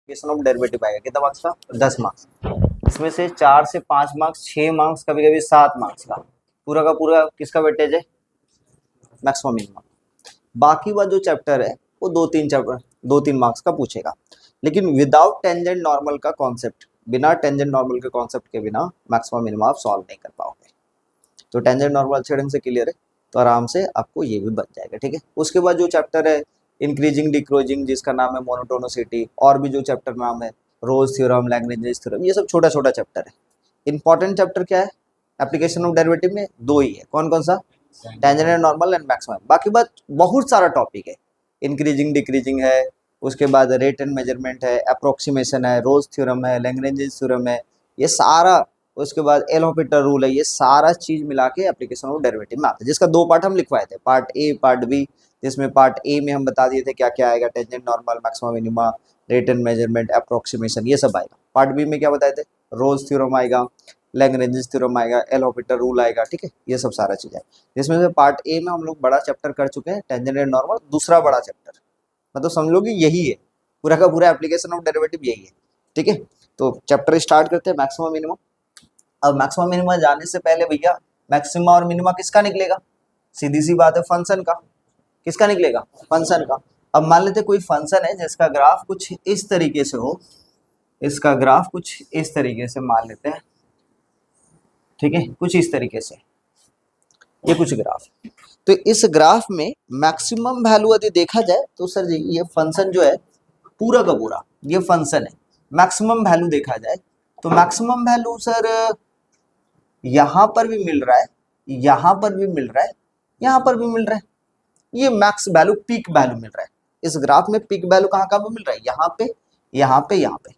Application of derivative आएगा कितना marks का 10 मार्क्स। इसमें से 4 से 5 मार्क्स 6 मार्क्स कभी कभी 7 मार्क्स का पूरा किसका वेटेज है मैक्सिमम मिनिमम। बाकी वाला जो चैप्टर है वो 2-3 मार्क्स का पूछेगा, लेकिन विदाउट टेंजेंट नॉर्मल का कॉन्सेप्ट, बिना टेंजेंट नॉर्मल के कॉन्सेप्ट के बिना मैक्सिमम मिनिमम आप सॉल्व नहीं कर पाओगे। तो टेंजेंट नॉर्मल अच्छे ढंग से क्लियर है तो आराम से आपको ये भी बन जाएगा। ठीक है, उसके बाद जो चैप्टर है इंक्रीजिंग डिक्रीजिंग जिसका नाम है मोनोटोनिसिटी, और भी जो चैप्टर नाम है रोज थ्योरम लैग्रेंज थ्योरम, ये सब छोटा छोटा चैप्टर है। इंपॉर्टेंट चैप्टर क्या है एप्लीकेशन ऑफ डेरिवेटिव में? 2 ही है। कौन कौन सा? Tangent and normal and maximum. बाकी बात बहुत सारा टॉपिक है, इंक्रीजिंग डिक्रीजिंग है, उसके बाद रेट एंड मेजरमेंट है, अप्रोक्सीमेशन है, रोज थ्योरम है, लैग्रेंज थ्योरम है, ये सारा, उसके बाद एल हॉपिटल रूल है, ये सारा चीज मिला के एप्लीकेशन ऑफ डेरिवेटिव में आता है, जिसका 2 पार्ट हम लिखवाए थे, पार्ट ए पार्ट बी। जिसमें पार्ट ए में हम बता दिए थे क्या क्या आएगा, tangent normal maximum minima rate and measurement approximation ये सब आएगा। पार्ट बी में क्या बताए थे, रोज थ्योरम आएगा, लैग्रेंज थ्योरम आएगा, एल हॉपिटल रूल आएगा। ठीक है, ये सब सारा चीज है। जिसमें से पार्ट ए में हम लोग बड़ा चैप्टर कर चुके हैं टेंजेंट एंड नॉर्मल, दूसरा बड़ा चैप्टर मतलब समझ लो कि यही है पूरा का पूरा एप्लीकेशन ऑफ डेरिवेटिव यही है। ठीक है, तो चैप्टर स्टार्ट करते हैं मैक्सिमम मिनिमम। अब मैक्सिमम मिनिमम जाने से पहले भैया मैक्सिमा और मिनिमा किसका निकलेगा? सीधी सी बात है फंक्शन का। किसका निकलेगा? फंक्शन का। अब मान लेते कोई फंक्शन है जिसका ग्राफ कुछ इस तरीके से हो, इसका ग्राफ कुछ इस तरीके से मान लेते हैं। ठीक है, कुछ इस तरीके से ये कुछ ग्राफ, तो इस ग्राफ में मैक्सिमम वैल्यू यदि देखा जाए तो सर जी ये फंक्शन जो है पूरा का पूरा ये फंक्शन है। मैक्सिमम वैल्यू देखा जाए तो मैक्सिमम वैल्यू सर यहां पर भी मिल रहा है, यहां पर भी मिल रहा है, यहां पर भी मिल रहा है। ये मैक्स वैल्यू पीक वैल्यू मिल रहा है इस ग्राफ में। पीक वैल्यू कहाँ कहाँ पे मिल रहा है? यहाँ पे, यहाँ पे, यहाँ पे।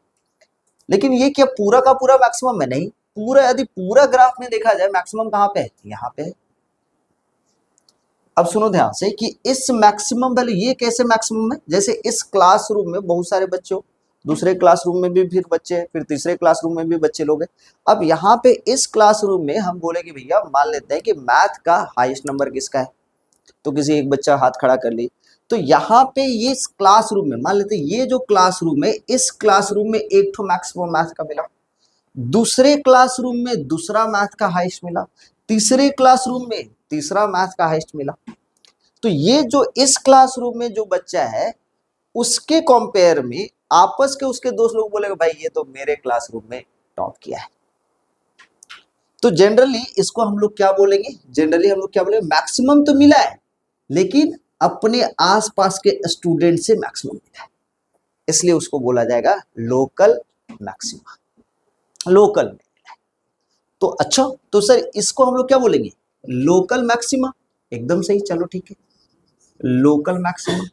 लेकिन ये क्या पूरा का पूरा मैक्सिमम है? नहीं, पूरा यदि पूरा ग्राफ में देखा जाए मैक्सिमम कहाँ पे है? यहाँ पे है। अब सुनो ध्यान से कि इस मैक्सिमम वैल्यू ये कैसे मैक्सिमम है? जैसे इस क्लासरूम में बहुत सारे बच्चे हो, दूसरे क्लासरूम में भी फिर बच्चे हैं, फिर तीसरे क्लासरूम में भी बच्चे लोग हैं। अब यहाँ पे इस क्लासरूम में हम बोले कि भैया मान लेते हैं कि मैथ का हाईएस्ट नंबर किसका है, तो किसी एक बच्चा हाथ खड़ा कर ली। तो यहाँ पे ये इस क्लासरूम में मान लेते हैं ये जो क्लासरूम है इस क्लासरूम में एक तो मैक्सिमम मैथ का मिला, दूसरे क्लासरूम में दूसरा मैथ का हाईएस्ट मिला, तीसरे क्लासरूम में तीसरा मैथ का हाईएस्ट मिला। तो ये जो इस क्लासरूम में जो बच्चा है उसके कंपेयर में आपस के उसके दोस्त लोग बोलेगा भाई ये तो मेरे क्लासरूम में टॉप किया है। तो जनरली इसको हम लोग क्या बोलेंगे? जनरली हम लोग क्या बोलेंगे? मैक्सिमम तो मिला है लेकिन अपने आसपास के स्टूडेंट से मैक्सिमम मिला है, इसलिए उसको बोला जाएगा लोकल मैक्सिमा। लोकल में तो अच्छा, तो सर इसको हम लोग क्या बोलेंगे? Local maxima. एकदम सही, चलो ठीक है, लोकल मैक्सिमा।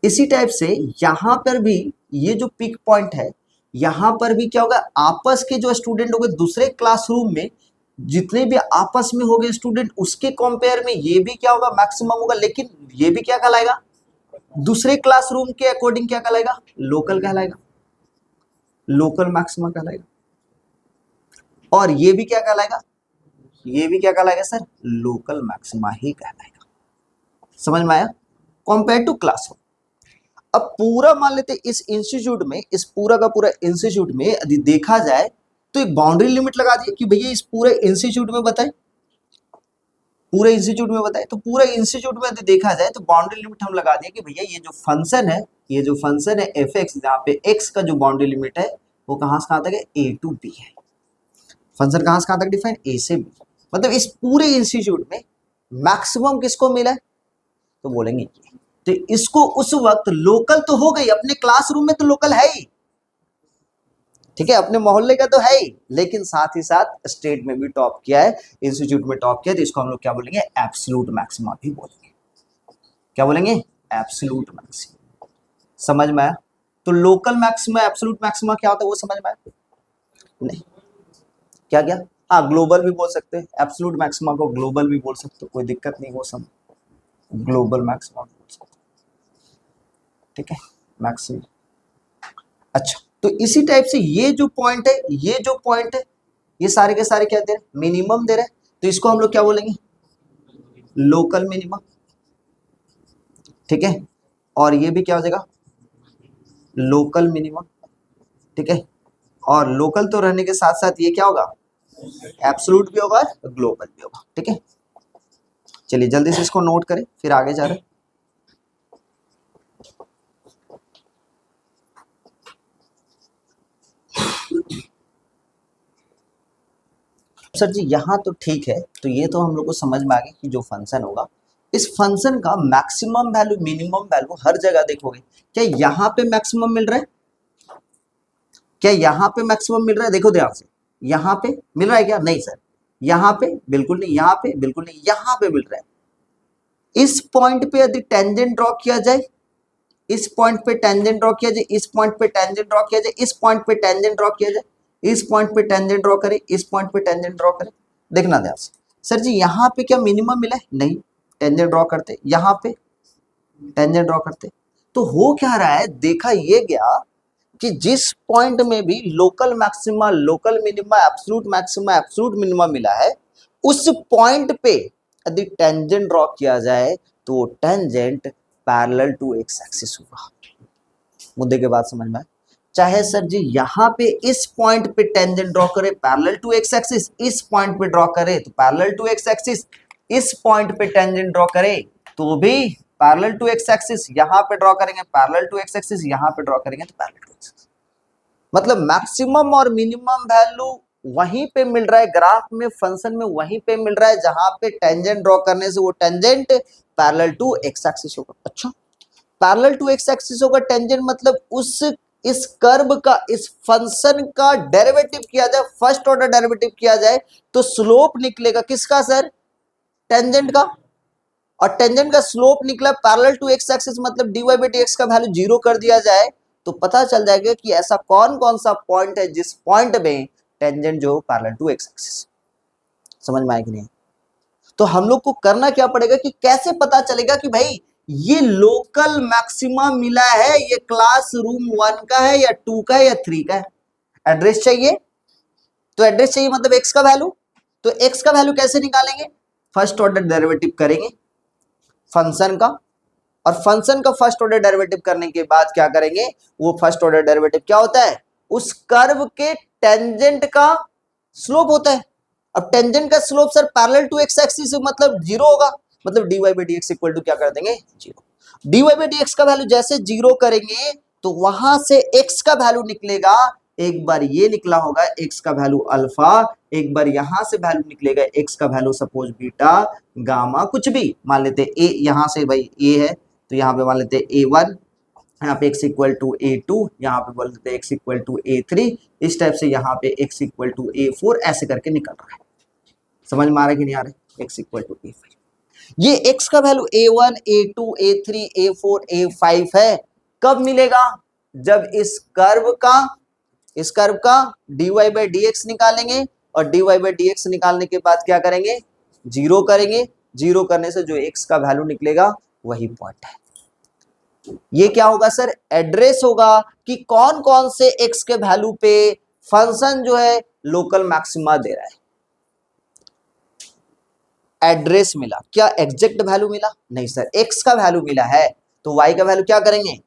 इसी टाइप से यहां पर भी ये जो पिक पॉइंट है यहां पर भी क्या होगा? आपस के जो स्टूडेंट हो गए दूसरे क्लासरूम में जितने भी आपस में हो गए स्टूडेंट उसके कंपेयर में ये भी क्या होगा? मैक्सिमम होगा। लेकिन ये भी क्या कहलाएगा? दूसरे क्लासरूम के अकॉर्डिंग क्या कहलाएगा? लोकल कहलाएगा, लोकल मैक्सिमा कहलाएगा। और ये भी क्या कहलाएगा? ये भी क्या कहलाएगा सर? लोकल मैक्सिमा ही कहलाएगा। समझ में आया? Compare to classroom. अब पूरा मान लेते इस इंस्टीट्यूट में, इस पूरा का पूरा इंस्टीट्यूट में यदि देखा जाए तो एक बाउंड्री लिमिट लगा दी कि भैया इस पूरे इंस्टीट्यूट में बताए, पूरे इंस्टीट्यूट में बताए। तो पूरे इंस्टीट्यूट में यदि देखा जाए तो बाउंड्री लिमिट हम लगा दिए कि भैया ये जो फंक्शन है, ये जो फंक्शन है एफ एक्स, जहाँ पे एक्स का जो बाउंड्री लिमिट है वो कहाँ से कहाँ तक है? ए टू बी है। फंक्शन कहाँ से कहाँ तक डिफाइन? ए से बी। मतलब इस पूरे इंस्टीट्यूट में मैक्सिमम किसको मिला है? तो बोलेंगे ये। तो इसको उस वक्त लोकल तो हो गई, अपने क्लासरूम में तो लोकल है ही, ठीक है, अपने मोहल्ले का तो है ही, लेकिन साथ ही साथ स्टेट में भी टॉप किया है, इंस्टीट्यूट में टॉप किया है। तो इसको हम लोग क्या बोलेंगे? एब्सोल्यूट मैक्सिमा भी बोलेंगे। क्या बोलेंगे? Absolute maxima. समझ में आया? तो लोकल मैक्सिमा एब्सोल्यूट मैक्सिमा क्या होता है वो समझ में आया? नहीं, क्या क्या? हाँ, ग्लोबल भी बोल सकते हैं, एब्सोल्यूट मैक्सिमा को ग्लोबल भी बोल सकते हो, कोई दिक्कत नहीं, वो सब ग्लोबल मैक्सिमा बोल सकते हो। ठीक है, मैक्सिमम। अच्छा, तो इसी टाइप से ये जो पॉइंट है, ये जो पॉइंट है, ये सारे के सारे क्या दे रहे हैं? मिनिमम दे रहे हैं। तो इसको हम लोग क्या बोलेंगे? Local minimum. ठीक है, और ये भी क्या हो जाएगा? लोकल मिनिमम, ठीक है। और लोकल तो रहने के साथ साथ ये क्या होगा, एब्सोल्यूट भी होगा, ग्लोबल भी होगा, ठीक है। चलिए जल्दी से इसको नोट करें, फिर आगे जा रहे हैं। सर जी यहाँ तो ठीक है, तो ये तो हम लोग को समझ में आ गया कि जो फंक्शन होगा, इस फंक्शन का मैक्सिमम वैल्यू मिनिमम वैल्यू हर जगह देखोगे। क्या यहाँ पे मैक्सिमम मिल रहा है, क्या यहाँ पे मैक्सिमम मिल रहा है, देखो ध्यान से, यहाँ पे मिल रहा है क्या, नहीं सर, यहाँ पे बिल्कुल नहीं, यहाँ पे बिल्कुल नहीं, यहाँ पे मिल रहा है। इस पॉइंट पे यदि टेंजेंट ड्रॉ किया जाए, इस पॉइंट पे टेंजेंट ड्रॉ किया जाए, इस पॉइंट पे टेंजेंट ड्रॉ किया जाए, इस पॉइंट पे टेंजेंट ड्रॉ किया जाए, इस पॉइंट पे टेंजेंट ड्रॉ करें, इस पॉइंट पे टेंजेंट ड्रॉ करें, देखना ध्यान से। सर जी यहाँ पे क्या मिनिमम मिला है, नहीं, टेंजेंट ड्रॉ करते, यहाँ पे टेंजेंट ड्रॉ करते, तो हो क्या रहा है, देखा ये गया कि जिस पॉइंट में भी local maxima, local minima, absolute maxima, absolute minima मिला है, उस पॉइंट पे यदि टेंजेंट ड्रॉ किया जाए तो tangent parallel to x axis होगा। मुद्दे के बाद समझ में आए। चाहे सर जी यहाँ पे इस पॉइंट पे टेंजेंट ड्रॉ करे पैरेलल टू एक्स एक्सिस, इस पॉइंट पे ड्रॉ करे तो पैरेलल टू एक्स एक्सिस, इस पॉइंट पे टेंजेंट ड्रॉ करे तो भी पैरेलल टू एक्स एक्सिस, यहाँ पे ड्रॉ करेंगे पैरेलल टू एक्स एक्सिस, यहाँ पे ड्रॉ करेंगे तो पैरेलल टू एक्स एक्सिस। मतलब मैक्सिमम और मिनिमम वैल्यू वहीं पे मिल रहा है ग्राफ में, फंक्शन में वहीं पे मिल रहा है जहां पे टेंजेंट ड्रॉ करने से वो tangent parallel to x axis होगा। अच्छा, पैरेलल टू एक्स एक्सिस होगा टेंजेंट, मतलब उस इस कर्व का, इस फंक्शन का डेरिवेटिव किया जाए, फर्स्ट ऑर्डर डेरिवेटिव किया जाए तो स्लोप निकलेगा किसका सर, टेंजेंट का। और टेंजेंट का स्लोप निकला पैरेलल टू एक्स एक्सिस, मतलब dy बाई dx का वैल्यू 0 कर दिया जाए तो पता चल जाएगा कि ऐसा कौन कौन सा पॉइंट है जिस पॉइंट में टेंजेंट जो पैरेलल टू एक्स एक्सिस। समझ में आया कि नहीं। तो हम लोग को करना क्या पड़ेगा कि कैसे पता चलेगा कि भाई ये लोकल मैक्सिमा मिला है, ये क्लास रूम 1 का है या 2 का है या 3 का है। एड्रेस चाहिए, तो एड्रेस चाहिए मतलब एक्स का वैल्यू, तो एक्स का वैल्यू कैसे निकालेंगे, फर्स्ट ऑर्डर डेरिवेटिव करेंगे फंक्शन का, और फंक्शन का फर्स्ट ऑर्डर डेरिवेटिव करने के बाद क्या करेंगे, वो फर्स्ट ऑर्डर डेरिवेटिव क्या होता है, उस कर्व के टेंजेंट का स्लोप होता है। अब टेंजेंट का slope sir parallel to x axis मतलब 0 होगा, मतलब dy by dx equal to क्या कर देंगे, 0। dy बाई dx का वैल्यू जैसे 0 करेंगे तो वहां से x का वैल्यू निकलेगा, एक बार ये निकला होगा x का वैल्यू अल्फा, एक बार यहां से वैल्यू निकलेगा x का वैल्यू सपोज बीटा, गामा, कुछ भी मान लेते हैं a, यहां से भाई a है तो यहाँ पे मान लेते हैं a1, यहाँ पे x इक्वल टू a2, यहाँ पे बोल देते हैं x इक्वल टू a3, इस टाइप से यहाँ पे x इक्वल टू a4, ऐसे करके निकल रहा है। समझ में आ रहा है कि नहीं आ रहा है, x इक्वल टू a5। ये x का value a1, a2, a3, a4, a5 है, कब मिलेगा, जब इस कर्व का dy बाई dx निकालेंगे, और dy बाई dx निकालने के बाद क्या करेंगे, 0 करेंगे, 0 करने से जो x का वैल्यू निकलेगा वही पॉइंट है। ये क्या होगा सर, एड्रेस होगा कि कौन कौन से x के वैल्यू पे फंक्शन जो है लोकल मैक्सिमा दे रहा है। एड्रेस मिला, क्या एग्जैक्ट वैल्यू मिला, नहीं सर, x का वैल्यू मिला है तो y का वैल्यू क्या करेंगे,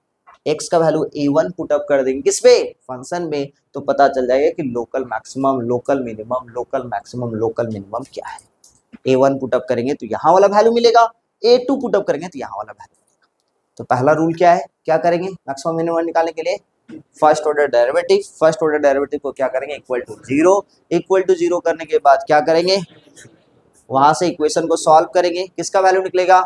x का वैल्यू a1 पुट अप कर देंगे, किस पे, फंक्शन में, तो पता चल जाएगा कि local maximum, local minimum, local maximum, local minimum क्या है। a1 पुट अप करेंगे तो यहाँ वाला वैल्यू मिलेगा, a2 पुट अप करेंगे तो यहाँ वाला वैल्यू मिलेगा। तो पहला रूल क्या है, क्या करेंगे मैक्सिमम मिनिमम निकालने के लिए, first order derivative, first order derivative को क्या करेंगे, इक्वल टू 0, इक्वल टू 0 करने के बाद क्या करेंगे, वहां से इक्वेशन को सॉल्व करेंगे, किसका वैल्यू निकलेगा,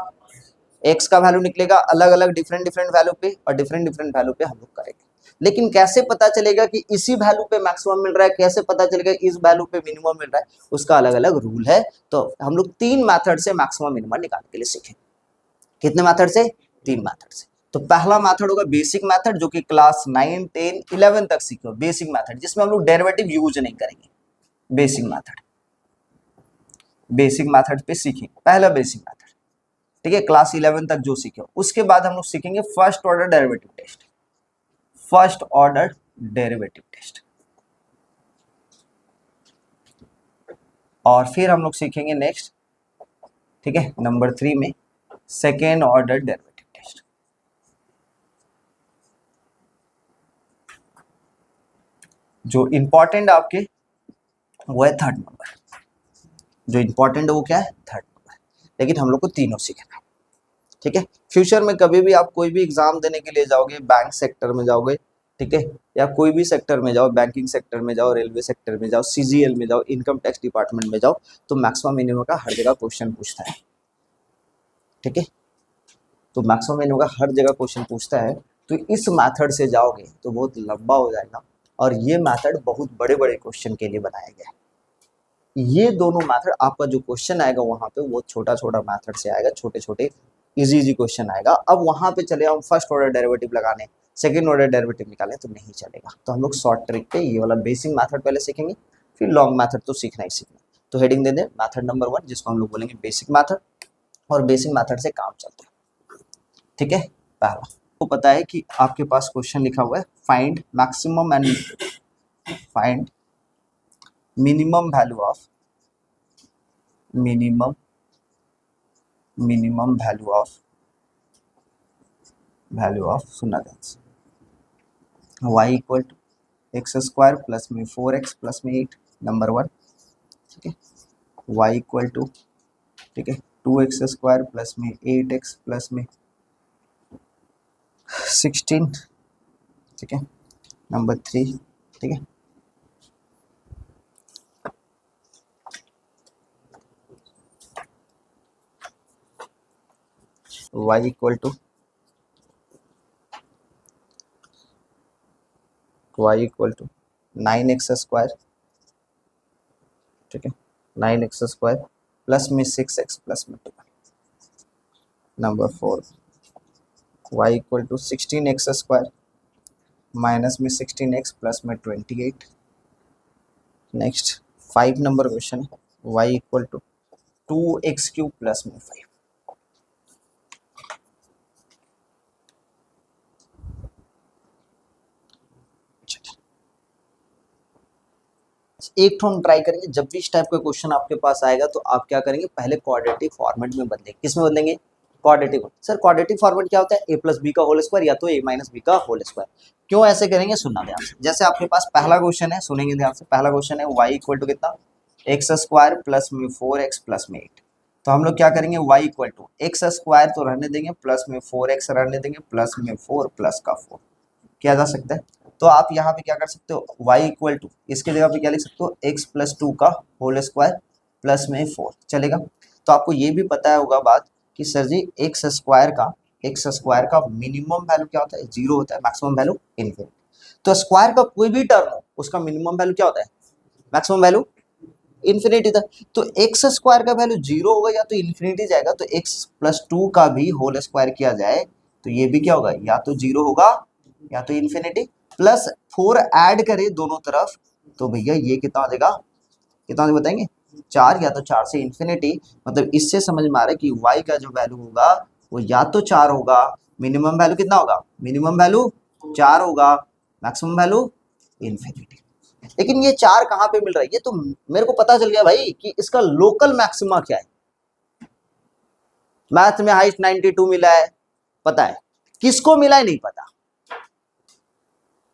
x का वैल्यू निकलेगा, अलग अलग डिफरेंट डिफरेंट वैल्यू पे, और डिफरेंट डिफरेंट वैल्यू पे हम लोग करेंगे। लेकिन कैसे पता चलेगा कि इसी वैल्यू पे मैक्सिमम मिल रहा है, कैसे पता चलेगा इस वैल्यू पे मिनिमम मिल रहा है, उसका अलग अलग रूल है। तो हम लोग 3 मेथड से मैक्सिमम मिनिमम निकालने के लिए सीखें। कितने मेथड से, 3 मेथड से। तो पहला मेथड होगा बेसिक मेथड, जो कि क्लास 9, 10, 11 तक सीखे, बेसिक मेथड, जिसमें हम लोग डेरिवेटिव यूज नहीं करेंगे। बेसिक मेथड, बेसिक मेथड पे सीखेंगे, पहला बेसिक मेथड, ठीक है, क्लास 11 तक जो सीखे। उसके बाद हम लोग सीखेंगे first order derivative test, first order derivative test, और फिर हम लोग सीखेंगे नेक्स्ट, ठीक है, नंबर 3 में सेकेंड ऑर्डर डेरिवेटिव टेस्ट। जो इंपॉर्टेंट आपके वो है थर्ड नंबर, जो इंपॉर्टेंट है वो क्या है, थर्ड नंबर। लेकिन हम लोग को तीनों सीखना है, ठीक है। फ्यूचर में कभी भी आप कोई भी एग्जाम देने के लिए जाओगे, बैंक सेक्टर में जाओगे, ठीक है, या कोई भी सेक्टर में जाओ, बैंकिंग सेक्टर में जाओ, रेलवे सेक्टर में जाओ, सीजीएल में जाओ, इनकम टैक्स डिपार्टमेंट में जाओ, तो मैक्सिमम मिनिमम का हर जगह क्वेश्चन पूछता है, ठीक है। तो मैक्सिमम मिनिमम का हर जगह क्वेश्चन पूछता है, तो इस मैथड से जाओगे तो बहुत लंबा हो जाएगा, और ये मैथड बहुत बड़े बड़े क्वेश्चन के लिए बनाया गया है। ये दोनों मैथड, आपका जो क्वेश्चन आएगा वहां पे वो छोटा छोटा मैथड से आएगा, छोटे छोटे इजी इजी क्वेश्चन आएगा। अब वहां पे चले हम फर्स्ट ऑर्डर डेरिवेटिव लगाने, सेकंड ऑर्डर डेरिवेटिव निकालें तो नहीं चलेगा। तो हम लोग शॉर्ट ट्रिक पे ये वाला बेसिक मैथड पहले सीखेंगे, फिर लॉन्ग मैथड तो सीखना ही सीखना। तो हेडिंग दे दे मैथड नंबर 1, जिसको हम लोग बोलेंगे बेसिक मैथड, और बेसिक मैथड से काम चलता है, ठीक है। पहला तो पता है कि आपके पास क्वेश्चन लिखा हुआ है find maximum and find minimum value of minimum value of सुनना ध्यान, y equal to x square plus में 4x प्लस में 8, नंबर 1, ठीक है। y इक्वल टू, ठीक है, 2x स्क्वायर प्लस में 8x प्लस में 16, ठीक है, नंबर 3, ठीक है। y equal to 9x square, ठीक है, 9x स्क्वायर प्लस में 6x प्लस में 2, number 4, y equal to 16x square minus में 16x प्लस में 28। नेक्स्ट 5 नंबर क्वेश्चन है, y equal to 2x cube plus में 5। एक तो हम ट्राई करेंगे, जब भी इस टाइप का क्वेश्चन आपके पास आएगा तो आप क्या करेंगे, पहले क्वाड्रेटिक फॉर्मेट में बदलेंगे। किस में बदलेंगे, क्वाड्रेटिक। सर क्वाड्रेटिक फॉर्मेट क्या होता है, a प्लस बी का होल स्क्वायर या तो a माइनस बी का होल स्क्वायर। क्यों ऐसे करेंगे, सुनना ध्यान से। जैसे आपके पास पहला क्वेश्चन है, सुनेंगे ध्यान से, पहला क्वेश्चन है y इक्वल टू कितना, एक्स स्क्वायर प्लस में 4x प्लस में 8। तो हम लोग क्या करेंगे, y equal to x square तो रहने देंगे, प्लस में 4x रहने देंगे, प्लस में 4 प्लस का 4 किया जा सकता है। तो आप यहाँ पे क्या कर सकते हो, y इक्वल टू इसके जगह पे क्या लिख सकते हो, x प्लस 2 का होल स्क्वायर प्लस में 4 चलेगा। तो आपको ये भी पता होगा बात कि सर जी एक्स स्क्वायर का मिनिमम वैल्यू क्या होता है, 0 होता है, मैक्सिमम वैल्यू इनफिनिटी। तो स्क्वायर का कोई भी टर्म हो उसका मिनिमम वैल्यू क्या होता है, मैक्सिमम वैल्यू इन्फिनिटी था। तो एक्स स्क्वायर का वैल्यू 0 होगा या तो इन्फिनिटी जाएगा, तो एक्स प्लस 2 का भी होल स्क्वायर किया जाए तो ये भी क्या होगा, या तो 0 होगा या तो इन्फिनिटी, प्लस 4 ऐड करें दोनों तरफ तो भैया ये कितना आ जाएगा, कितना बताएंगे, 4, या तो 4 से इन्फिनिटी। मतलब इससे समझ में आ रहा है कि y का जो वैल्यू होगा वो या तो 4 होगा, मिनिमम वैल्यू कितना होगा, मिनिमम वैल्यू 4 होगा, मैक्सिमम वैल्यू इन्फिनिटी। लेकिन ये 4 कहां पे मिल रहा है, ये तो मेरे को पता चल गया भाई कि इसका लोकल मैक्सिमा क्या है। मैथ में हाइस्ट 92 मिला है, पता है, किसको मिला है नहीं पता,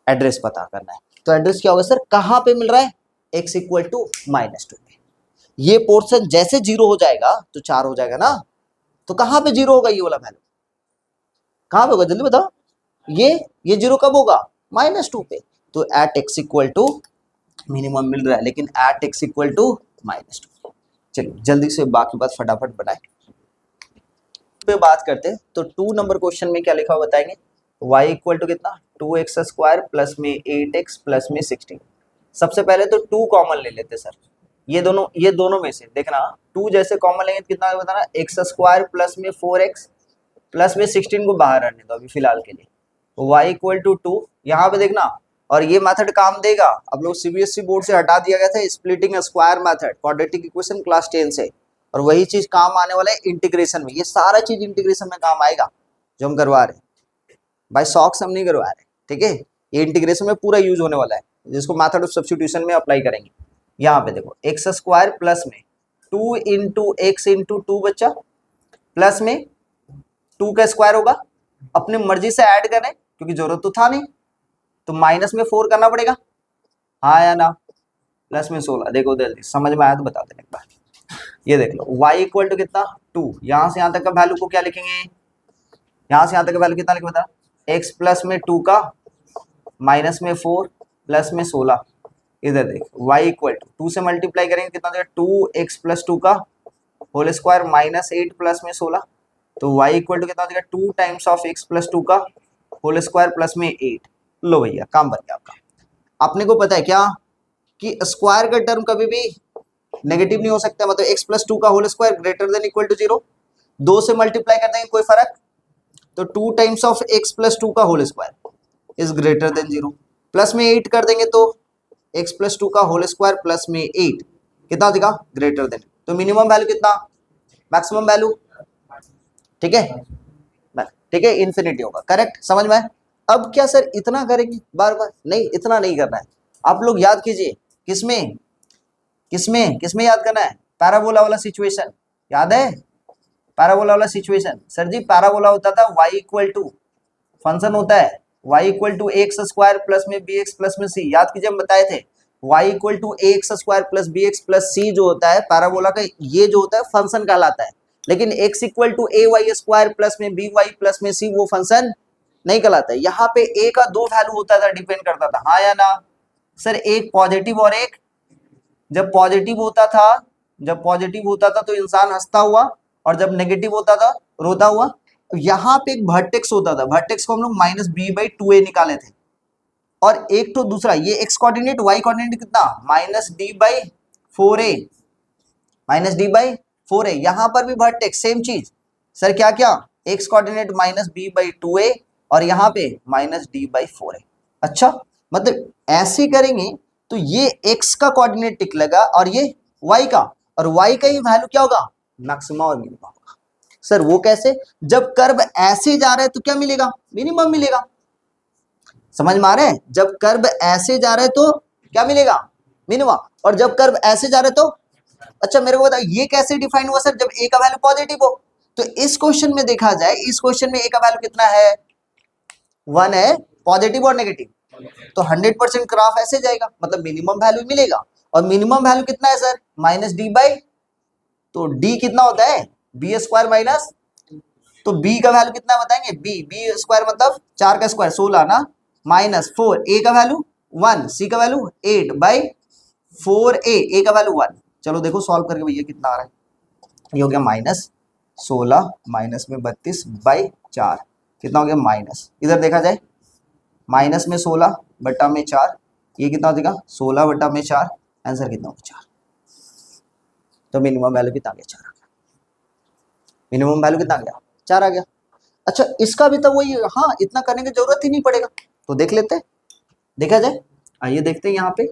एड्रेस पता करना है। तो एड्रेस क्या होगा सर, कहां पे मिल रहा है, x इक्वल टू -2 पे। ये पोर्शन जैसे 0 हो जाएगा तो 4 हो जाएगा ना, तो कहां पे 0 होगा, ये वाला वैल्यू कहां पे होगा, जल्दी बताओ। ये 0 कब होगा, -2 पे। तो at x equal to minimum मिल रहा है, लेकिन एट x इक्वल टू -2। चलिए जल्दी से बाकी बात फटाफट बनाए पे बात करते हैं। तो 2 नंबर क्वेश्चन में क्या लिखा हुआ बताएंगे, y इक्वल टू कितना, 2x स्क्वायर प्लस में 8x प्लस में 16। सबसे पहले तो 2 कॉमन ले लेते सर, ये दोनों में से देखना, 2 जैसे कॉमन लेंगे कितना बताना, एक्स स्क्वायर प्लस में 4x प्लस में 16 को बाहर रहने दो अभी फिलहाल के लिए, y इक्वल टू 2। यहाँ पे देखना, और ये मेथड काम देगा। अब लोग सीबीएसई बोर्ड से हटा दिया गया था splitting square method, quadratic equation class 10 से, और वही चीज काम आने वाला है इंटीग्रेशन में। ये सारा चीज इंटीग्रेशन में काम आएगा जो हम करवा रहे हैं भाई, शौक हम नहीं करवा रहे, ठीक है। ये इंटीग्रेशन में पूरा यूज होने वाला है, जिसको मेथड ऑफ सब्स्टिट्यूशन में अप्लाई करेंगे। यहाँ पे देखो एक्स स्क्वायर प्लस में 2 इंटू एक्स इंटू 2 बच्चा, प्लस में 2 का स्क्वायर होगा, अपने मर्जी से ऐड करें क्योंकि जरूरत तो था नहीं, तो माइनस में 4 करना पड़ेगा, हाँ या ना, प्लस में 16, देखो जल्दी समझ में आया तो बता देना एक बार। ये देख लो y इक्वल टू कितना 2, यहाँ से यहाँ तक का वैल्यू को क्या लिखेंगे, यहाँ से यहाँ तक का वैल्यू कितना लिखे बता, x प्लस में 2 का माइनस में 4 प्लस में 16, इधर देख y इक्वल टू 2 से मल्टीप्लाई करेंगे कितना देगा 2x प्लस 2 का होल स्क्वायर माइनस 8 प्लस में 16, तो y इक्वल टू कितना देगा 2 टाइम्स ऑफ x प्लस 2 का होल स्क्वायर प्लस में 8। लो भैया काम बन गया आपका। अपने को पता है क्या कि स्क्वायर का टर्म कभी भी नेगेटिव नहीं हो सकता, मतलब x प्लस 2 का whole square greater than equal to 0, 2 से मल्टीप्लाई कर देंगे कोई फर्क, तो 2 टाइम्स ऑफ x प्लस 2 का whole square is greater than 0, plus में 8 कर देंगे तो x प्लस 2 का होल स्क्वायर प्लस में 8 कितना देगा ग्रेटर देन, तो मिनिमम वैल्यू कितना, मैक्सिमम वैल्यू, ठीक है ठीक है, इन्फिनिटी होगा, करेक्ट, समझ में। अब क्या सर इतना करेंगे बार बार, नहीं इतना नहीं करना है, आप लोग याद कीजिए किसमें किसमें किसमें याद करना है, पैराबोला वाला सिचुएशन याद है, पैराबोला वाला सिचुएशन, सर जी पैराबोला होता था y इक्वल टू फंक्शन होता है y equal to x square plus में बी एक्स प्लस में सी, याद कीजिए हम बताए थे y equal to x square plus B X plus C जो होता है पैराबोला का, ये जो होता है फंक्शन कहलाता है, लेकिन x equal to a y square plus में बी वाई प्लस में सी वो फंक्शन नहीं कहलाता है। यहाँ पे a का दो वैल्यू होता था, डिपेंड करता था, हाँ या ना सर, एक पॉजिटिव और एक, जब पॉजिटिव होता था तो इंसान हंसता हुआ, और जब नेगेटिव होता था रोता हुआ। यहाँ पे एक वर्टेक्स होता था, वर्टेक्स को हम लोग माइनस बी बाई 2a निकाले थे, और एक तो दूसरा ये x कोऑर्डिनेट y कोऑर्डिनेट कितना minus D by 4a, minus D by 4a, यहाँ पर भी वर्टेक्स सेम चीज सर, क्या क्या x coordinate minus b by 2a और यहाँ पे माइनस डी बाई 4a। अच्छा मतलब ऐसे करेंगे तो ये x का कोऑर्डिनेट निकलेगा और ये y का, और y का ही वैल्यू क्या होगा मैक्सिमम और मिनिमम होगा। सर वो कैसे, जब कर्व ऐसे जा रहा है तो क्या मिलेगा मिनिमम मिलेगा, समझ में आ रहा है, जब कर्व ऐसे जा रहा है तो क्या मिलेगा मिनिमम, और जब कर्व ऐसे जा रहा है तो, अच्छा मेरे को बताओ ये कैसे डिफाइन हुआ सर, जब a का वैल्यू पॉजिटिव हो, तो इस क्वेश्चन में देखा जाए, इस क्वेश्चन में a का वैल्यू कितना है 1 है, पॉजिटिव और नेगेटिव, तो 100% ग्राफ ऐसे जाएगा, मतलब मिनिमम वैल्यू मिलेगा, और मिनिमम वैल्यू कितना है सर माइनस डी बाई, तो d कितना होता है बी स्क्वायर माइनस, तो b का वैल्यू कितना बताएंगे, बी स्क्वायर मतलब 4 का स्क्वायर 16 ना, माइनस 4, a का वैल्यू 1, c का वैल्यू 8 बाई 4a, a का वैल्यू 1। चलो देखो सॉल्व करके भैया कितना आ रहा है, ये हो गया माइनस 16 माइनस में 32 बाई 4, कितना हो गया माइनस, इधर देखा जाए माइनस में 16 बट्टा में 4, ये कितना हो जाएगा 16 बट्टा में 4, आंसर कितना होगा 4, तो मिनिमम वैल्यू कितना आ गया 4 आ गया, मिनिमम वैल्यू कितना आ गया 4 आ गया। अच्छा इसका भी तो वही, हाँ इतना करने की जरूरत ही नहीं पड़ेगा, तो देख लेते हैं, देखा जाए, आइए देखते हैं यहाँ पे,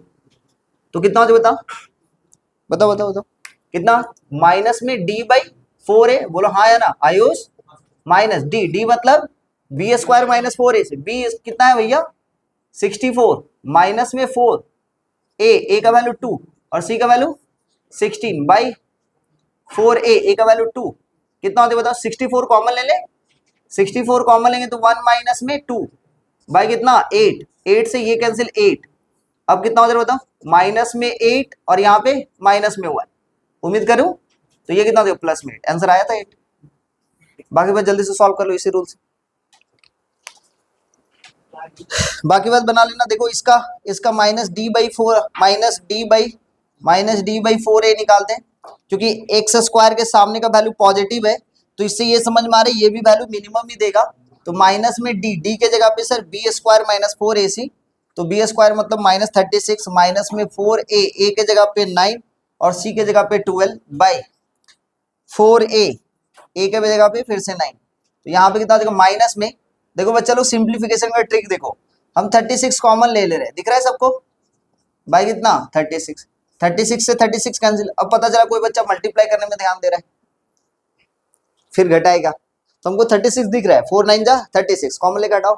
तो कितना हो जाए बताओ बताओ बताओ कितना, माइनस में d बाई 4a, बोलो हाँ या ना आयुष, माइनस डी मतलब बी स्क्वायर माइनस 4a से, बी कितना है भैया 64, माइनस में 4, a का वैल्यू 2 और c का वैल्यू 16 बाई 4a का वैल्यू 2, कितना होता है बताओ, 64 कॉमन ले ले, 64 कॉमन लेंगे तो 1 माइनस में 2 बाई कितना 8, 8 से ये कैंसिल 8, अब कितना हो जाएगा बताओ माइनस में 8 और यहाँ पे माइनस में 1, उम्मीद करूं तो ये कितना हो जाएगा प्लस में 8, आंसर आया था 8। बाकी बात जल्दी से सॉल्व कर लो इसी रूल से, बाकी बात बना लेना, देखो इसका minus D by 4, minus D by 4a निकालते हैं, क्योंकि एक्स स्क्वायर के सामने का वैल्यू पॉजिटिव है, तो इससे ये समझ में आ रहा है ये भी वैल्यू मिनिमम ही देगा, तो माइनस में डी के जगह पे sir B square minus 4ac, तो बी स्क्वायर मतलब माइनस 36, माइनस में 4a, a के जगह पे 9 और c के जगह पे 12 बाई 4a, a के जगह पे फिर से 9, तो यहाँ पे कितना देखो माइनस में, देखो बच्चा लोग सिंप्लीफिकेशन का ट्रिक देखो, हम 36 कॉमन ले रहे हैं, दिख रहा है सबको बाई कितना 36, 36 से 36 कैंसिल, अब पता चला कोई बच्चा मल्टीप्लाई करने में ध्यान दे रहा है फिर घटाएगा, तो हमको 36 दिख रहा है, 4 9 जा 36, कॉमन लेकर हटाओ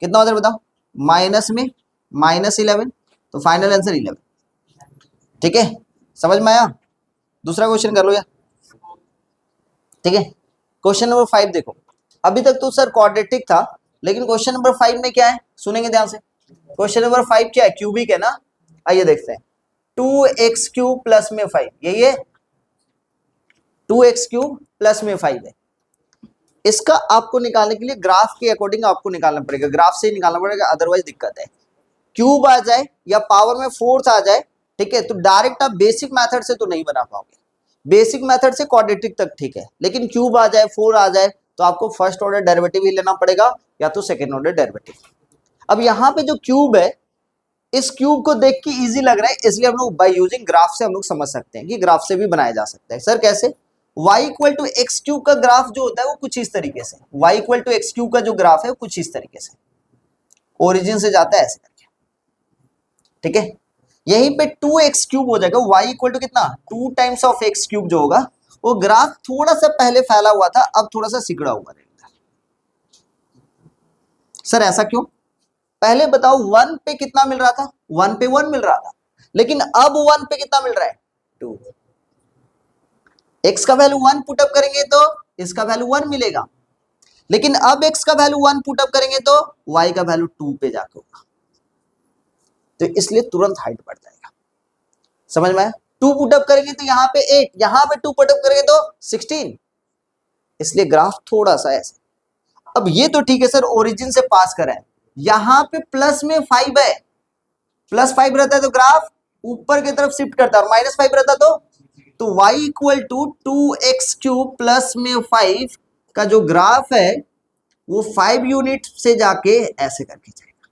कितना होता है बताओ, माइनस में माइनस 11, तो फाइनल आंसर 11, ठीक है समझ में आया। दूसरा क्वेश्चन कर लो यार, ठीक है क्वेश्चन नंबर 5 देखो, अभी तक तो सर क्वाड्रेटिक था, लेकिन क्वेश्चन नंबर 5 में क्या है सुनेंगे ध्यान से, क्वेश्चन नंबर 5 क्या है क्यूबिक है ना, आइए देखते हैं 2x³ प्लस में 5, यही है 2x³ प्लस में 5 है। इसका आपको निकालने के लिए ग्राफ के अकॉर्डिंग आपको निकालना पड़ेगा, ग्राफ से निकालना पड़ेगा, अदरवाइज दिक्कत है। क्यूब आ जाए या पावर में फोर्थ आ जाए, ठीक है, तो डायरेक्ट आप बेसिक मेथड से तो नहीं बना पाओगे, बेसिक मेथड से क्वाड्रेटिक तक ठीक है, लेकिन क्यूब आ जाए, 4 आ जाए, तो आपको फर्स्ट ऑर्डर डेरिवेटिव ही लेना पड़ेगा या तो सेकेंड ऑर्डर डेरिवेटिव। अब यहाँ पे जो क्यूब है, इस क्यूब को देख के इजी लग रहा है, इसलिए हम लोग बाय यूजिंग ग्राफ से हम लोग समझ सकते हैं कि ग्राफ से भी बनाया जा सकता है। सर कैसे? y इक्वल टू x³ का ग्राफ जो होता है वो कुछ इस तरीके से, y इक्वल टू x³ का जो ग्राफ है वो कुछ इस तरीके से ओरिजिन से जाता है ऐसे करके, ठीक है। यहीं पे 2x³ हो जाएगा, y इक्वल टू कितना 2 टाइम्स ऑफ x³ जो होगा, वो ग्राफ थोड़ा सा पहले फैला हुआ था, अब थोड़ा सा सिकुड़ा हुआ रहेगा। सर ऐसा क्यों? पहले बताओ 1 पे कितना मिल रहा था, 1 पे 1 मिल रहा था, लेकिन अब 1 पे कितना मिल रहा है 2। x का वैल्यू 1 पुटअप करेंगे तो इसका वैल्यू 1 मिलेगा, लेकिन अब x का वैल्यू 1 पुटअप करेंगे तो y का वैल्यू 2 पे जाके होगा, तो इसलिए तुरंत हाइट बढ़ जाएगा। समझ में आया? 2 पुटअप करेंगे तो यहाँ पे 8, यहाँ पे 2 पुटअप करेंगे तो 16, इसलिए ग्राफ थोड़ा सा ऐसे। अब ये तो ठीक है सर, ओरिजिन से पास करें, यहां पे प्लस में 5 है, प्लस 5 रहता है तो ग्राफ ऊपर की तरफ शिफ्ट करता है, और माइनस 5 रहता तो y equal to 2x³ plus में 5 का जो ग्राफ है वो 5 यूनिट से जाके ऐसे करके जाएगा,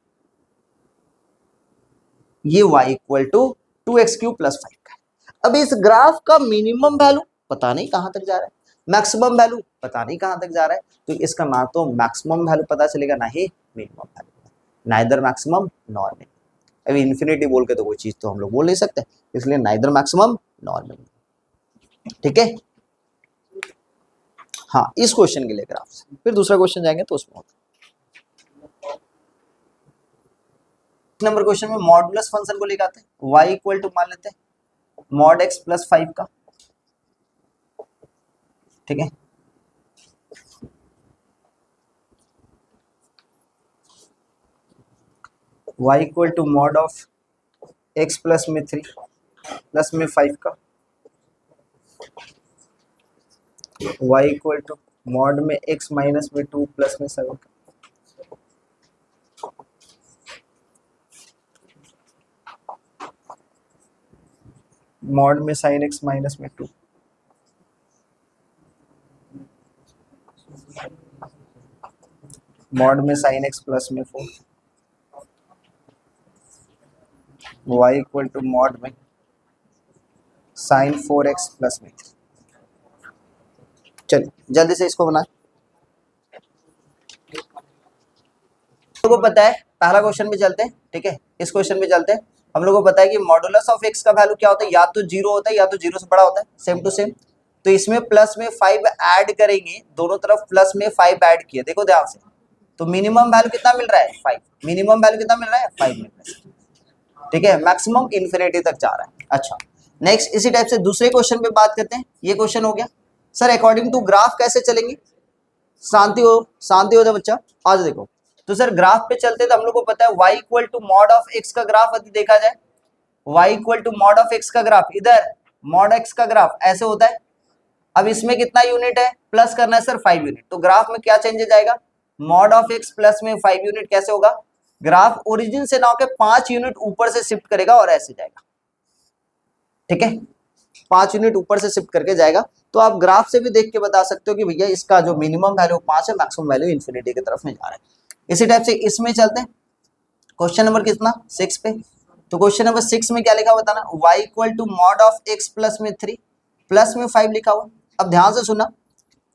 ये y equal to 2x³ plus 5 का। अब इस ग्राफ का मिनिमम वैल्यू पता नहीं कहां तक जा रहा है, मैक्सिमम वैल्यू पता नहीं कहां तक जा रहा है, तो इसका ना तो मैक्सिमम वैल्यू पता चलेगा ना ही minimum value, neither maximum nor minimum. अभी इन्फिनिटी बोल के तो कोई चीज तो हम लोग बोल नहीं सकते, इसलिए नाइदर मैक्सिमम नॉर मिनिमम, ठीक है। हाँ, इस क्वेश्चन के लिए ग्राफ से, फिर दूसरा क्वेश्चन जाएंगे तो उसमें होता। नंबर क्वेश्चन में मॉडुलस फंक्शन को लेकर आते हैं, y इक्वल टू मान लेते हैं मॉड x प्लस 5 का, ठीक है। y equal to mod of x plus में 3 प्लस में 5 का, y इक्वल टू मॉड में x माइनस में 2 प्लस में 7 का, मॉड में साइन x माइनस में 2, मॉड में साइन x प्लस में 4, y इक्वल टू मॉड में साइन 4x प्लस में 3। चलिए जल्दी से इसको बनाए, लोगों को पता है पहला क्वेश्चन में चलते हैं, ठीक है। इस क्वेश्चन में चलते हैं, हम लोगों को पता है कि मॉडुलस ऑफ x का वैल्यू क्या होता है, या तो 0 होता है या तो 0 से बड़ा होता है, सेम टू सेम। तो इसमें प्लस में 5 ऐड करेंगे, दोनों तरफ प्लस में 5 ऐड किया, देखो ध्यान से, तो मिनिमम वैल्यू कितना मिल रहा है 5, मिनिमम वैल्यू कितना मिल रहा है 5 मिल रहा है, ठीक है। मैक्सिमम इन्फिनिटी तक जा रहा है। अच्छा, नेक्स्ट इसी टाइप से दूसरे क्वेश्चन पे बात करते हैं। ये क्वेश्चन हो गया सर अकॉर्डिंग टू ग्राफ कैसे चलेंगे, शांति हो जा बच्चा, आज देखो। तो सर ग्राफ पे चलते तो हम लोग को पता है y equal to mod of x का ग्राफ यदि देखा जाए, y equal to mod of x का ग्राफ, इधर मॉड x का ग्राफ ऐसे होता है। अब इसमें कितना यूनिट है, प्लस करना है सर 5 यूनिट, तो ग्राफ में क्या चेंजेस आएगा, मॉड ऑफ x प्लस में 5 यूनिट कैसे होगा, ग्राफ ओरिजिन से ना होकर 5 यूनिट ऊपर से शिफ्ट करेगा और ऐसे जाएगा, ठीक है, 5 यूनिट ऊपर से शिफ्ट करके जाएगा। तो आप ग्राफ से भी देख के बता सकते हो कि भैया इसका जो मिनिमम वैल्यू 5 है, मैक्सिमम वैल्यू इन्फिनिटी की तरफ में जा रहा है। इसी टाइप से इसमें चलते हैं, क्वेश्चन नंबर कितना 6 पे। तो क्वेश्चन नंबर 6 में क्या लिखा हुआ था ना, y equal to mod of x plus में 3 प्लस में 5 लिखा हुआ। अब ध्यान से सुनना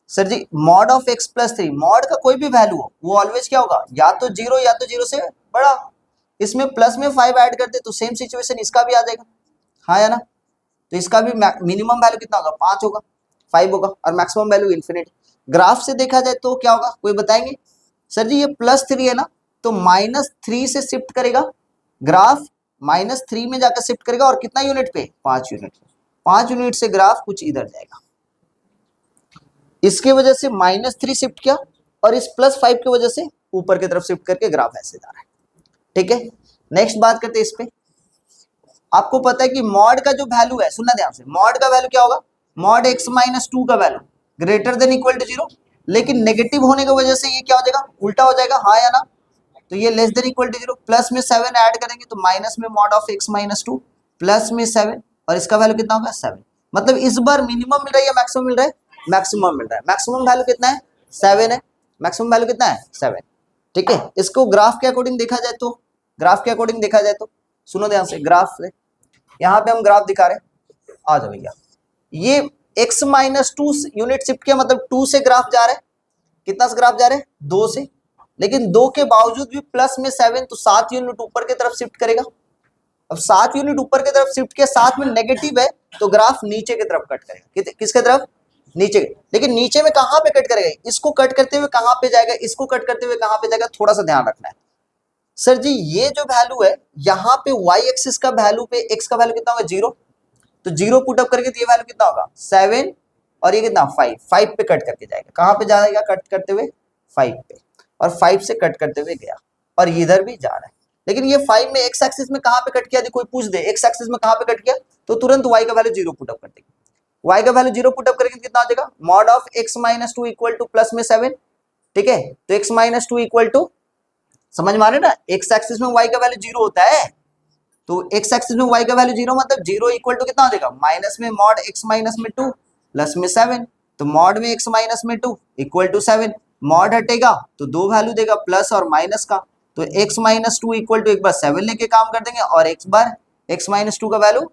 sir ji, mod of x plus 3, mod का कोई भी वैल्यू हो वो ऑलवेज क्या होगा, या तो 0 या तो 0 से बड़ा। इसमें प्लस में 5 ऐड करते तो सेम सिचुएशन इसका भी आ जाएगा, हाँ या ना। तो इसका भी मिनिमम वैल्यू कितना होगा 5 होगा, 5 होगा, और मैक्सिमम वैल्यू इन्फिनिटी। ग्राफ से देखा जाए तो क्या होगा, कोई बताएंगे सर जी, ये प्लस 3 है ना, तो -3 से शिफ्ट करेगा, ग्राफ -3 में जाकर शिफ्ट करेगा, और कितना यूनिट पे 5 यूनिट, 5 यूनिट से ग्राफ कुछ इधर जाएगा। इसके वजह से -3 शिफ्ट किया, और इस +5 की वजह से ऊपर की तरफ शिफ्ट करके ग्राफ ऐसे जा रहा है, ठीक है। नेक्स्ट बात करते हैं इस पे, आपको पता है कि मॉड का जो वैल्यू है, सुनना ध्यान से, मॉड का वैल्यू क्या होगा, मॉड x माइनस टू का value greater than equal to zero, लेकिन नेगेटिव होने की वजह से ये क्या हो जाएगा, उल्टा हो जाएगा, हाँ या ना, तो ये less than equal to zero, plus में 7 ऐड करेंगे तो माइनस में mod of x minus two, plus में 7, और इसका वैल्यू कितना होगा 7। मतलब इस बार मिनिमम मिल रहा है या मैक्सिमम मिल रहा है, मैक्सिमम मिल रहा है। मैक्सिमम वैल्यू कितना है 7 है, मैक्सिमम वैल्यू कितना है 7। ठीक है, इसको ग्राफ के अकॉर्डिंग देखा जाए तो, ग्राफ के अकॉर्डिंग देखा जाए तो सुनो ध्यान से, ग्राफ से यहाँ पे हम ग्राफ दिखा रहे हैं, आ जाओ भैया, ये x minus two unit shift किया, मतलब 2 से ग्राफ जा रहा है, कितना से ग्राफ जा रहे हैं 2 से, लेकिन 2 के बावजूद भी प्लस में 7, तो 7 यूनिट ऊपर की तरफ शिफ्ट करेगा। अब 7 यूनिट ऊपर की तरफ शिफ्ट किया, साथ में नेगेटिव है, तो ग्राफ नीचे की तरफ कट करेगा, किसके तरफ, नीचे। लेकिन नीचे में कहां पे कट करेगा, इसको कट करते हुए कहां पे जाएगा, इसको कट करते हुए कहां पे जाएगा, थोड़ा सा ध्यान रखना है। सर जी ये जो वैल्यू है यहाँ पे y एक्सिस का वैल्यू पे x का वैल्यू कितना होगा 0, तो 0 पुट अप करके तो ये वैल्यू कितना होगा 7, और ये कितना 5 पे कट करके जाएगा, कहां पे जाएगा, कट करते हुए 5 पे, और 5 से कट करते हुए गया, और इधर भी जा रहा है। लेकिन ये 5 में x एक्सिस में कहां पे कट किया, कोई पूछ दे x एक्सिस में कहां पे कट किया, तो तुरंत y का वैल्यू 0 पुट अप कर देगा, y का वैल्यू 0 पुट अप करेंगे कितना आ जाएगा, mod of x minus two equal to plus में 7। ठीक है, तो x minus two equal to, समझ में आ रहा है ना, x एक्सिस में y का वैल्यू 0 होता है, तो x एक्सिस में y का वैल्यू 0 मतलब 0 इक्वल टू कितना हो जाएगा, माइनस में मॉड x माइनस में 2 प्लस में 7, तो मॉड में x माइनस में 2 इक्वल टू 7, मॉड हटेगा तो दो वैल्यू देगा प्लस और माइनस का, तो x minus two equal to एक बार 7 लेके काम कर देंगे, और एक बार x माइनस टू का वैल्यू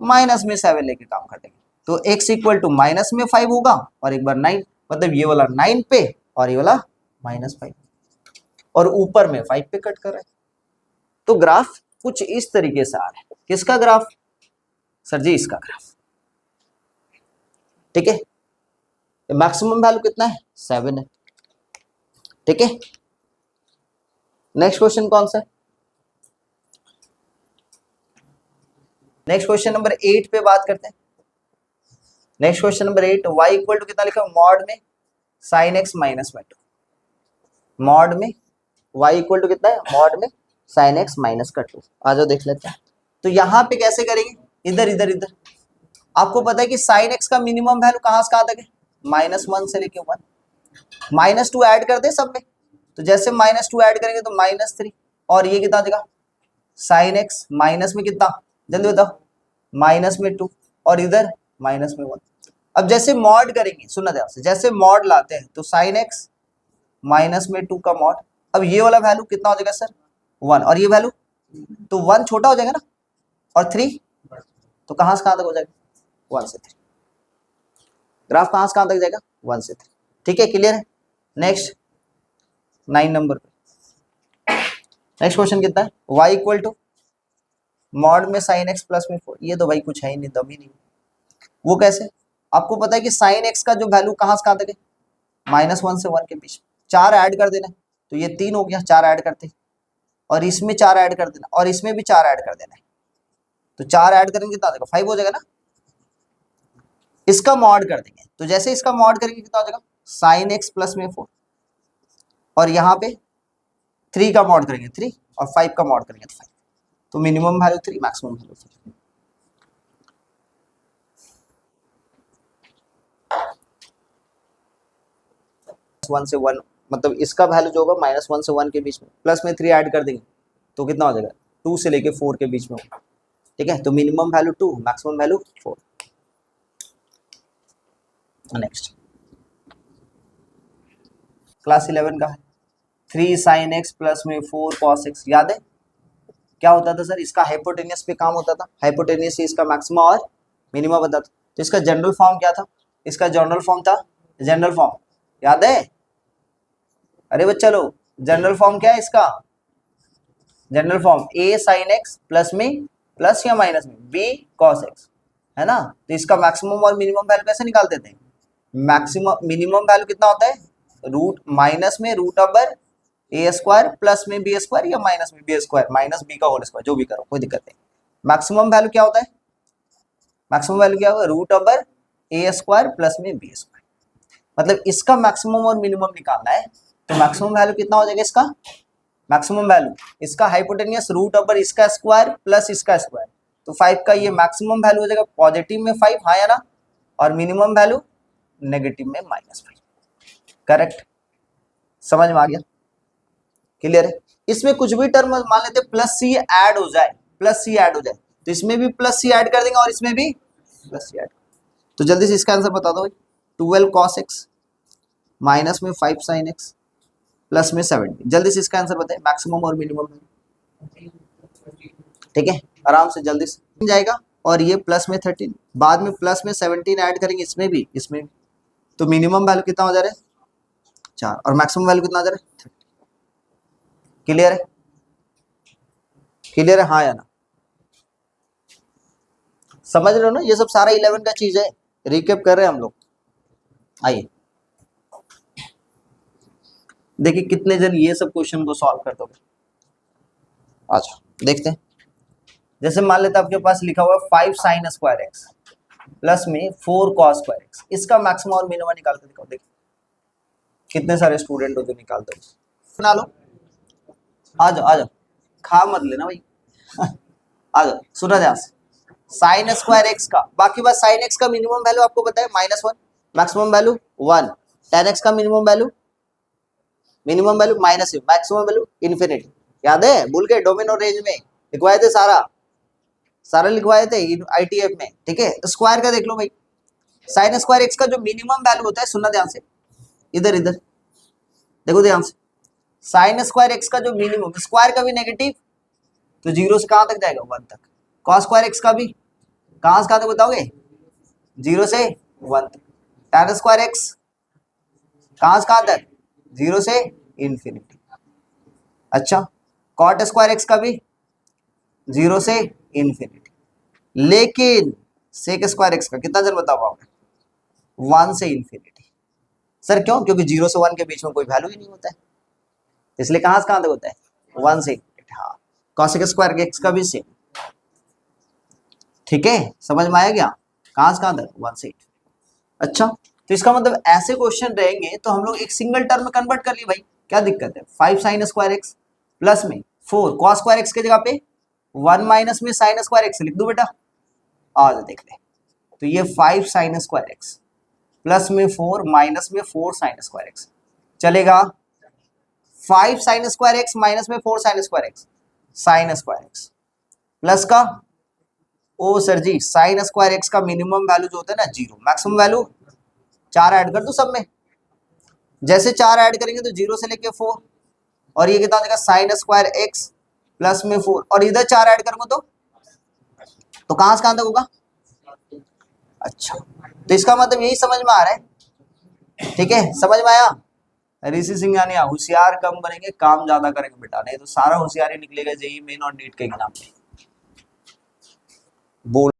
माइनस में 7 लेके काम कर देंगे, तो x इक्वल टू माइनस में 5 होगा, और एक बार 9, मतलब ये वाला 9 पे और ये वाला माइनस 5, और ऊपर में 5 पे कट कर रहा है। तो ग्राफ कुछ इस तरीके से आ रहा है, किसका ग्राफ, सर जी इसका ग्राफ। ठीक है, मैक्सिमम वैल्यू कितना है 7 है। ठीक है, नेक्स्ट क्वेश्चन कौन सा है, नेक्स्ट क्वेश्चन नंबर 8 पे बात करते हैं। Next question number 8, y equal to कितना लिखा है, मॉड में साइन x माइनस में 2, मॉड में y इक्वल टू कितना है, मॉड में साइन x माइनस का 2। आ जाओ देख लेते हैं। तो यहाँ पे कैसे करेंगे, इधर इधर इधर, आपको पता है कि साइन x का मिनिमम वैल्यू कहाँ से कहाँ तक है, -1 से लेके 1, -2 ऐड कर दे सब में, तो जैसे -2 ऐड करेंगे तो -3, और ये कितना देगा साइन x माइनस में कितना, जल्दी बताओ, माइनस में 2, और इधर माइनस में 1। अब जैसे मॉड करेंगे, सुनना ध्यान से, जैसे मॉड लाते हैं तो साइन x माइनस में 2 का मॉड, अब ये वाला वैल्यू कितना हो जाएगा सर 1, और ये वैल्यू, तो 1 छोटा हो जाएगा ना, और 3, तो कहां से कहां तक हो जाएगा 1 से 3, ग्राफ कहां से कहां तक जाएगा 1 से 3। ठीक है, क्लियर है। नेक्स्ट 9 नंबर पे, नेक्स्ट क्वेश्चन कितना है, y इक्वल टू मॉड में साइन x प्लस में 4, ये तो भाई कुछ है ही नहीं, दम ही नहीं। वो कैसे, आपको पता है कि साइन x का जो वैल्यू कहां से कहां तक है, -1 से 1 के बीच, 4 ऐड कर देना, तो ये 3 हो गया, 4 ऐड करते, और इसमें 4 ऐड कर देना, और इसमें भी 4 ऐड कर देना है, तो 4 ऐड करेंगे कितना देगा 5 हो जाएगा ना। इसका मॉड कर देंगे, तो जैसे इसका मॉड करेंगे कितना हो जाएगा साइन x प्लस में 4, और यहाँ पे 3 का मॉड करेंगे 3, और 5 का मॉड करेंगे तो 5, तो minimum value 3, maximum value 4। One से 1, मतलब इसका वैल्यू जो होगा -1 से 1 के बीच में, प्लस में 3 ऐड कर देंगे तो कितना हो जाएगा 2 से लेके 4 के बीच में होगा। ठीक है, तो minimum value 2, maximum value 4। Next class 11 का है, 3 साइन x प्लस में 4 कॉस x, याद है क्या होता था सर, इसका हाइपोटेनियस पे काम होता था, हाइपोटेनियस से इसका मैक्सिमा और मिनिमा बनता था। तो इसका जनरल फॉर्म क्या था, इसका जनरल फॉर्म था, जनरल फॉर्म याद है, अरे बच्चा लो, जनरल फॉर्म क्या है इसका, general form a sine x plus में प्लस या माइनस में b cos x, है ना। तो इसका मैक्सिमम और मिनिमम वैल्यू कैसे निकालते थे, मैक्सिमम मिनिमम वैल्यू कितना होता है, रूट माइनस में रूट ओवर ए स्क्वायर प्लस में बी स्क्वायर, या माइनस में बी स्क्वायर माइनस बी का होल स्क्वायर, जो भी करो कोई दिक्कत नहीं। मैक्सिमम वैल्यू क्या होता है, मैक्सिमम वैल्यू क्या होगा, रूट ओवर ए स्क्वायर प्लस में बी स्क्वायर, मतलब इसका मैक्सिमम और मिनिमम निकालना है। तो मैक्सिमम वैल्यू कितना हो जाएगा इसका, मैक्सिमम वैल्यू इसका हाइपोटेनियस रूट ओवर इसका स्क्वायर प्लस इसका स्क्वायर, तो 5 का ये मैक्सिमम वैल्यू हो जाएगा पॉजिटिव में 5, हाँ या ना, और मिनिमम वैल्यू नेगेटिव में -5। करेक्ट, समझ में आ गया, क्लियर है। इसमें कुछ भी टर्म मान लेते प्लस सी ऐड हो जाए, प्लस सी ऐड हो जाए, तो इसमें भी प्लस सी ऐड कर देंगे और इसमें भी प्लस सी ऐड। तो जल्दी से इसका आंसर बता दो भाई। 12 cos x माइनस में 5 sin x प्लस में 70। जल्दी से इसका आंसर बताए, मैक्सिमम और मिनिमम। ठीक है, आराम से जल्दी से जाएगा। और ये प्लस में 13, बाद में प्लस में 17 ऐड करेंगे, इसमें भी इसमें भी। तो मिनिमम वैल्यू कितना हो जा रहा है 4 और मैक्सिमम वैल्यू कितना हो जा रहा है 30। क्लियर है, क्लियर है, हाँ या ना। समझ रहे हो ना, ये सब सारा 11 का चीज है, रिकेप कर रहे हैं हम लोग। आइए देखिए कितने जन ये सब क्वेश्चन को सॉल्व कर दोगे। अच्छा देखते हैं, जैसे मान लेते आपके पास लिखा हुआ है 5 sin स्क्वायर एक्स प्लस में 4 cos स्क्वायर एक्स, इसका मैक्सिमम और मिनिमम निकाल के दिखाओ। देखिए कितने सारे स्टूडेंट हो जो निकालते हो, सुना लो। आ जाओ आ जाओ, खा मत लेना भाई आ जाओ, सुना ध्यान से। साइन स्क्वायर एक्स का, बाकी बात साइन एक्स का मिनिमम वैल्यू आपको पता है -1, मैक्सिमम वैल्यू 1, tan एक्स का minimum value minus, maximum value infinity. याद है, भूल गए, डोमेन और रेंज में लिखवाए थे, सारा लिखवाए थे ITF में। ठीक है, स्क्वायर का देख लो भाई, साइन स्क्वायर एक्स का जो मिनिमम वैल्यू होता है, सुनना ध्यान से, इधर इधर देखो ध्यान से। साइन स्क्वायर एक्स का जो मिनिमम, स्क्वायर का भी नेगेटिव, तो 0 से कहां तक जाएगा 1 तक। कॉस स्क्वायर एक्स का भी कहां से कहां तक बताओगे, 0 से 1 तक। tan स्क्वायर एक्स कहां से कहां तक, 0 से इन्फिनिटी। अच्छा, कॉट स्क्वायर एक्स का भी 0 से इन्फिनिटी, लेकिन सेक स्क्वायर एक्स का कितना जन बता पाओगे, 1 से इन्फिनिटी। सर क्यों, क्योंकि 0 से 1 के बीच में कोई वैल्यू ही नहीं होता है, इसलिए कहां से कहां तक होता है 1 से इन्फिनिटी। हाँ, कॉसेक स्क्वायर एक्स का भी सेम। ठीक है, समझ में आया क्या, कहां से कहां तक 1 से 8। अच्छा, तो इसका मतलब ऐसे क्वेश्चन रहेंगे तो हम लोग एक सिंगल टर्म में कन्वर्ट कर लिए भाई, क्या दिक्कत है। 5 sin स्क्वायर एक्स प्लस में 4 cos स्क्वायर एक्स की जगह पे 1 माइनस में sin स्क्वायर एक्स लिख दो बेटा, आज देख ले। तो ये 5 sin स्क्वायर एक्स प्लस में 4 माइनस में 4 sin स्क्वायर एक्स चलेगा। 5 sin स्क्वायर एक्स माइनस में 4 sin square x, sin square x plus का, ओ सर जी, साइन स्क्वायर एक्स का मिनिमम वैल्यू जो होता है ना 0, मैक्सिमम वैल्यू 4 ऐड कर दो सब में। जैसे 4 ऐड करेंगे तो 0 से लेके 4, और ये कितना हो जाएगा साइन स्क्वायर एक्स प्लस में 4, और इधर 4 ऐड करूंगा तो कहां से कहां तक होगा। अच्छा, तो इसका मतलब यही समझ में आ रहा है। ठीक है, समझ में आया। ऋषि सिंघानिया, होशियार कम बनेंगे काम ज्यादा करेंगे बेटा, नहीं तो सारा होशियारी निकलेगा जेईई मेन और नीट के एग्जाम में। बोल